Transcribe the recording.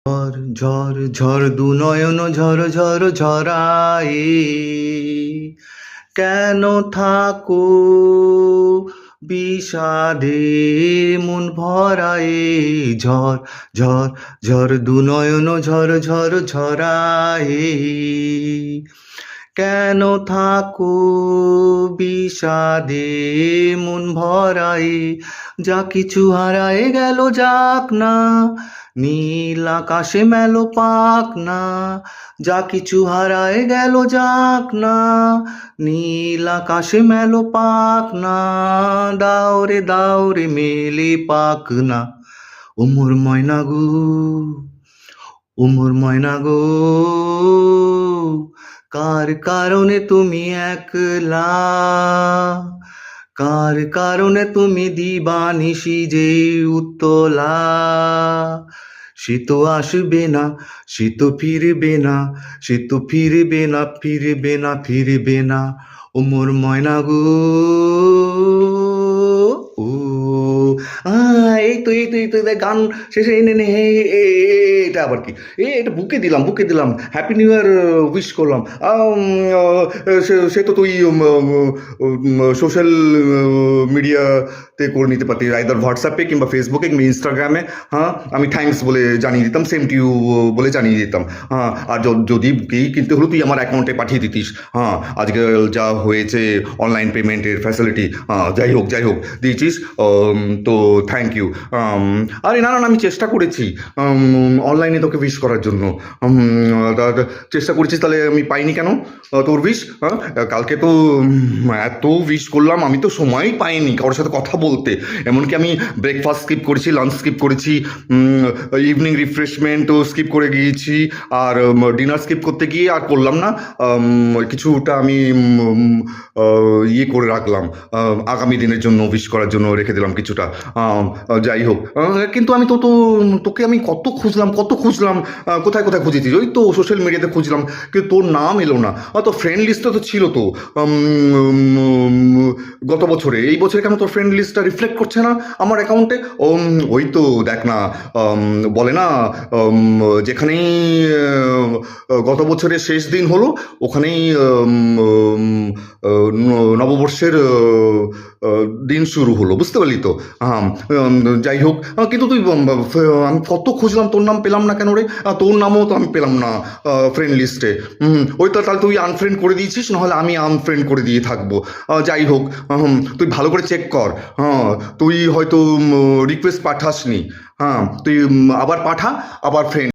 ঝড় ঝড় ঝড় দু নয়ন ঝড় ঝড় ঝরায়ে কেন থাকো বিষাদে মন ভরায়ে ঝড় ঝড় ঝড় দু নয়ন ঝড় ঝড় ঝরায়ে কেন থাকো বিষাদে মন ভরায়ে যা কিছু হারায়ে গেল যাক না নীল আকাশে মেলো পাক না যা কিছু হারায়ে গেল যাক না নীল আকাশে মেলো পাক না দাও রে মেলে পাক না ও মোর ময়না গো ও মোর ময়না গো কার কারণে তুমি একলা কার কারণে তুমি দিবানিশি যে উত্তলা সে তো আসবে না সে তো ফিরবে না সে তো ফিরবে না ফিরবে না ফিরবে না ও মোর ময়না গো ও এই তো গান শেষে এনে নে এটা আবার কি এটা বুকে দিলাম হ্যাপি নিউ ইয়ার উইশ করলাম সে তো তুই সোশ্যাল মিডিয়াতে করে নিতে পারতি আইদার হোয়াটসঅ্যাপে কিংবা ফেসবুকে কিংবা ইনস্টাগ্রামে। হ্যাঁ, আমি থ্যাঙ্কস বলে জানিয়ে দিতাম, সেম টু ইউ বলে জানিয়ে দিতাম। হ্যাঁ, আর যদি বুকেই কিনতে হলো তুই আমার অ্যাকাউন্টে পাঠিয়ে দিতিস। হ্যাঁ, আজকাল যা হয়েছে অনলাইন পেমেন্টের ফ্যাসিলিটি, যাই হোক দিয়েছিস, তো থ্যাংক ইউ। আরে না আমি চেষ্টা করেছি অনলাইনে তোকে উইশ করার জন্য, চেষ্টা করেছিস, তাহলে আমি পাইনি কেন তোর উইশ? হ্যাঁ, কালকে তো এত উইশ করলাম, আমি তো সময়ই পাইনি কারোর সাথে কথা বলতে। এমনকি আমি ব্রেকফাস্ট স্কিপ করেছি, লাঞ্চ স্কিপ করেছি, ইভিনিং রিফ্রেশমেন্টও স্কিপ করে গিয়েছি, আর ডিনার স্কিপ করতে গিয়ে আর করলাম না। কিছুটা আমি ইয়ে করে রাখলাম, আগামী দিনের জন্য উইশ করার জন্য রেখে দিলাম কিছুটা। যাই হোক, কিন্তু আমি তোকে আমি কত খুঁজলাম, কোথায় খুঁজেছিস? ওই তো সোশ্যাল মিডিয়াতে খুঁজলাম, কিন্তু তোর নাম এলো না। তোর ফ্রেন্ড লিস্টে তো ছিল তো গত বছরে, এই বছরে কেন তোর ফ্রেন্ড লিস্টটা রিফ্লেক্ট করছে না আমার অ্যাকাউন্টে? ওই তো দেখ না, বলে না যেখানেই গত বছরের শেষ দিন হলো ওখানেই নববর্ষের দিন শুরু হলো, বুঝতে পারলি তো? হ্যাঁ, যাই হোক, কিন্তু তুই আমি কত খুঁজলাম, তোর নাম পেলাম না কেন রে? তোর নামও তো আমি পেলাম না ফ্রেন্ড লিস্টে। ওই তো, তাহলে তুই আনফ্রেন্ড করে দিয়েছিস, নাহলে আমি আনফ্রেন্ড করে দিয়ে থাকবো। যাই হোক, তুই ভালো করে চেক কর। হ্যাঁ, তুই হয়তো রিকোয়েস্ট পাঠাসনি। হ্যাঁ, তুই আবার পাঠা, আবার ফ্রেন্ড